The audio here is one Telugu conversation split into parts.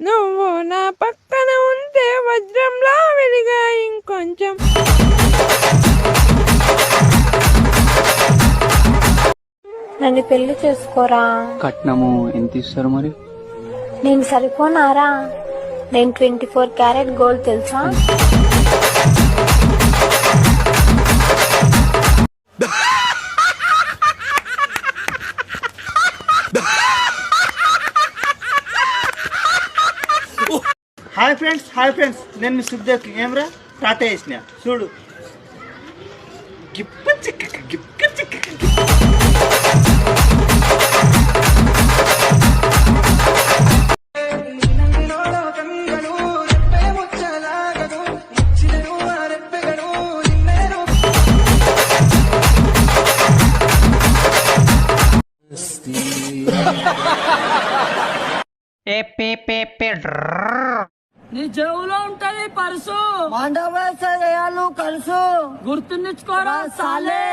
నువ్వు నా పక్కన ఉంటే వజ్రంలా వెలిగా ఇంకొంచెం. నన్ను పెళ్లి చేసుకోరా. కట్నము ఎంత ఇస్తారు మరి? నేను సరిపోనారా? నేను 24 క్యారెట్ గోల్డ్ తెలుసా? హాయ్ ఫ్రెండ్స్ నేను మీ సుబ్దేవ్ ఏమరా టాటా వేసిన చూడు. నీ చెవులో ఉంటది పర్సు, మాండవేయాలు కలుసు గుర్తుంచుకోరా సాలే.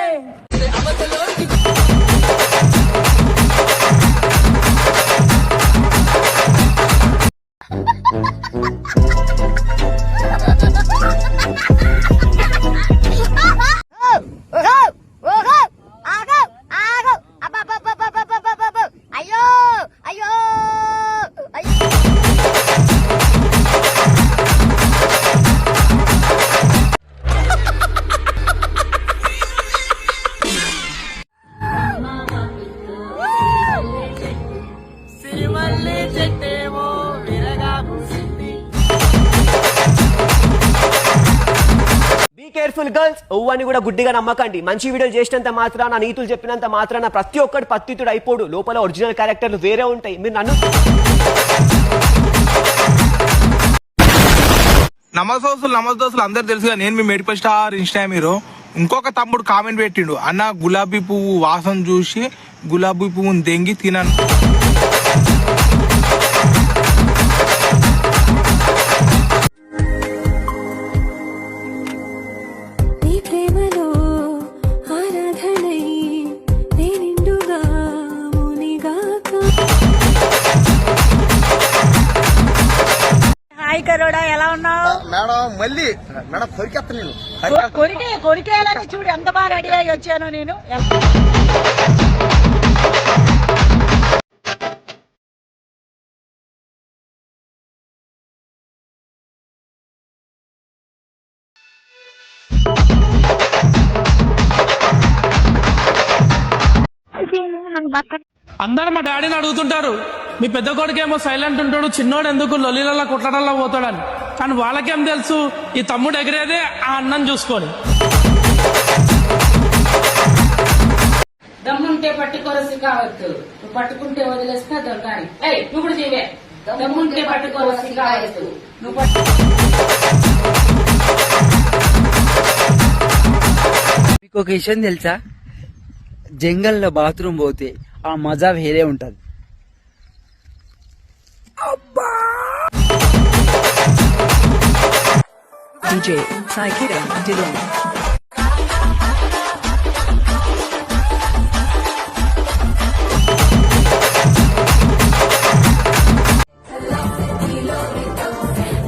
కేర్ఫుల్ గర్ల్స్, ఓవని కూడా గుడ్డిగా నమ్మకండి. మంచి వీడియోలు చేసినంత మాత్రాన, నీతులు చెప్పినంత మాత్రాన ప్రతి ఒక్కటి పత్తితుడు అయిపోడు. లోపల ఒరిజినల్ క్యారెక్టర్లు వేరే ఉంటాయి. మీరు నన్ను నమస్తోసులు అందరు తెలుసుగా, నేను మీ మెడికల్ స్టార్ ఇన్స్టా హీరో. ఇంకొక తమ్ముడు కామెంట్ పెట్టిండు, అన్న గులాబీ పువ్వు వాసన చూసి గులాబీ పువ్వుని దెంగి తినను. ఎలా ఉన్నావు మేడం? మళ్ళీ మేడం కొరికేస్తా నేను. కొరికేయాలని చూడు ఎంత బాగా రెడీ అయ్యి వచ్చాను నేను. అందరు మా డాడీని అడుగుతుంటారు, మీ పెద్ద కొడుకేమో సైలెంట్ ఉంటాడు, చిన్నోడు ఎందుకు లొల్లిలలో కుట్లడల్లో పోతాడని. కానీ వాళ్ళకేం తెలుసు, ఈ తమ్ముడు ఎగిరేదే ఆ అన్నం చూసుకొని. దమ్ముంటే పట్టుకోరసి కావచ్చు, నువ్వు పట్టుకుంటే వదిలేస్తే దొరకాలి. నువ్వు కూడా చేయవే. దమ్ముంటే పట్టుకోరసి కావచ్చు, నువ్వు మీకు ఒక విషయం తెలుసా? జంగల్లో బాత్రూమ్ పోతే ఆ మజా వేరే ఉంటది. DJ Saikira Dylan.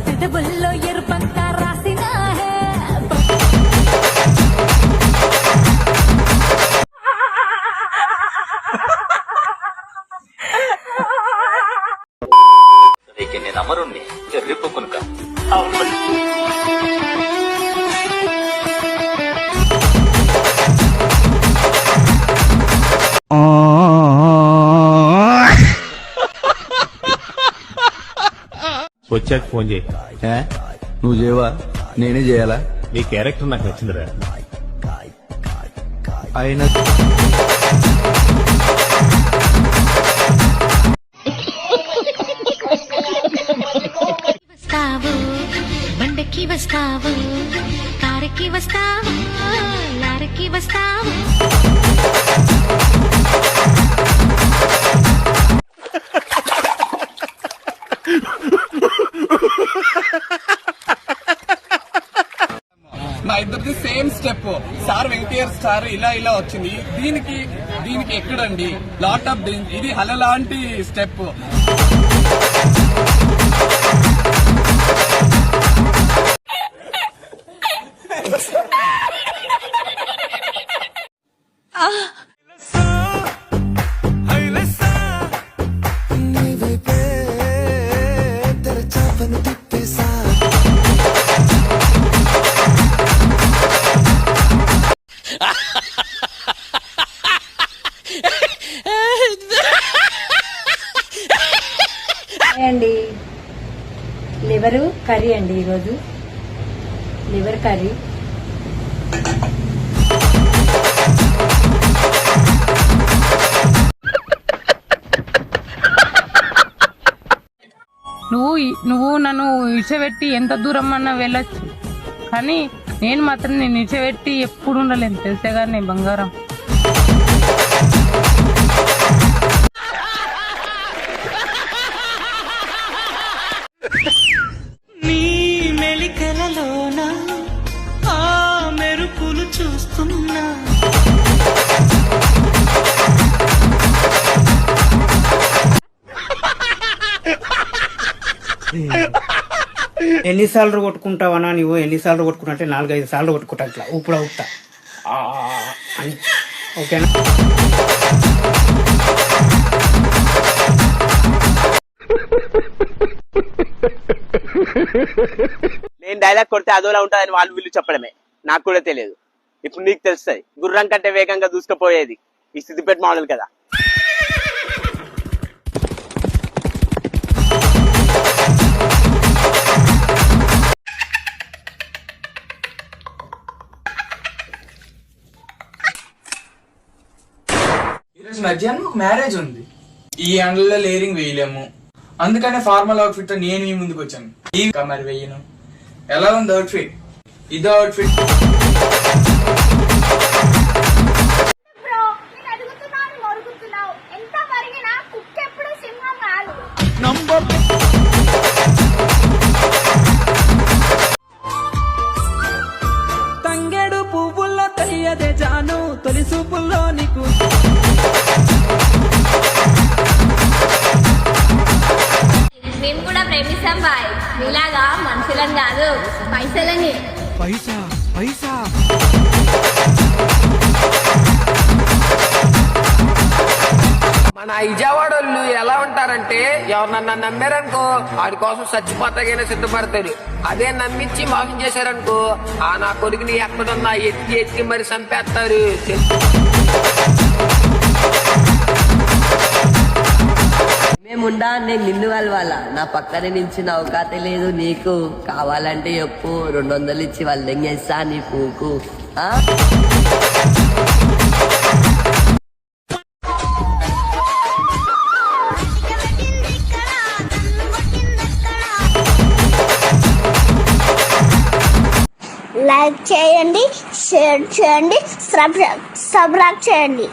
పెదవుల్లో ఎరుపంతా రాసిన నేను అమరుణ్ణి రేపు కొనుక. వచ్చాక ఫోన్ చేయి. నువ్వు చేయవా? నేనే చేయాలా? నీ క్యారెక్టర్ నాకు నచ్చిందిరా. అయినా వస్తావు, బండకి వస్తావు, కారుకి వస్తావు, లారీకి వస్తావు. మా ఇద్దరిది same step. Sir Venkateswara star ఇలా వచ్చింది. దీనికి ఎక్కడండి లాట్ ఆఫ్ ఇది హల లాంటి స్టెప్. లివర్ కర్రీ అండి ఈరోజు. Liver curry. నువ్వు నన్ను ఇడిచిపెట్టి ఎంత దూరం అన్నా వెళ్ళొచ్చు, కానీ నేను మాత్రం నేను ఇడిచిపెట్టి ఎప్పుడు ఉండలేను తెలిసే కానీ బంగారం. నీ మెలికలలోన ఆ మెరుపులు చూస్తున్నా. ఎన్నిసార్లు కొట్టుకుంటావన్నా నువ్వు? ఎన్నిసార్లు కొట్టుకుంటా అంటే 4-5 సార్లు కొట్టుకుంటా. ఇట్లా ఊపుడా ఊపుతా అని. ఓకేనా? నేను డైలాగ్ కొడితే అదోలా ఉంటుందని వాళ్ళు వీళ్ళు చెప్పడమే, నాకు కూడా తెలియదు. ఇప్పుడు నీకు తెలుస్తుంది. గుర్రం కంటే వేగంగా దూసుకుపోయేది ఈ సిద్దిపేట మోడల్ కదా. ఈరోజు మధ్యాహ్నం ఒక మ్యారేజ్ ఉంది. ఈ ఎండల్లో లేరింగ్ వేయలేము, అందుకనే ఫార్మల్ అవుట్ఫిట్ తో నేను మీ ముందుకు వచ్చాను. ఈ మరి వేయను. ఎలా ఉంది అవుట్ఫిట్? ఇదో అవుట్ఫిట్. తంగేడు పువ్వుల్లో తెలియదే జాను తొలి చూపుల్లో నీకు. మేము కూడా ప్రేమిస్తాం బాయ్, మీలాగా మనుషులని కాదు పైసలని. పైసా పైసా మన విజయవాడోళ్ళు ఎలా ఉంటారంటే ఎవరన్నా నమ్మారనుకో వాడి కోసం చచ్చిపోతాగానే సిద్ధపడతారు. అదే నమ్మించి మోసం చేశారనుకో ఆ నా కొడుకుని ఎక్కడున్నా ఎత్తి ఎత్తి మరి చంపేస్తారు. మేముండా నేను నిన్ను కలవాలా? నా పక్కనే నుంచి నౌకాతే లేదు నీకు. కావాలంటే చెప్పు, 200 ఇచ్చి వల్లెంగేస్తా నీ పూకు. లైక్ చేయండి, షేర్ చేయండి, సబ్స్క్రైబ్ చేయండి.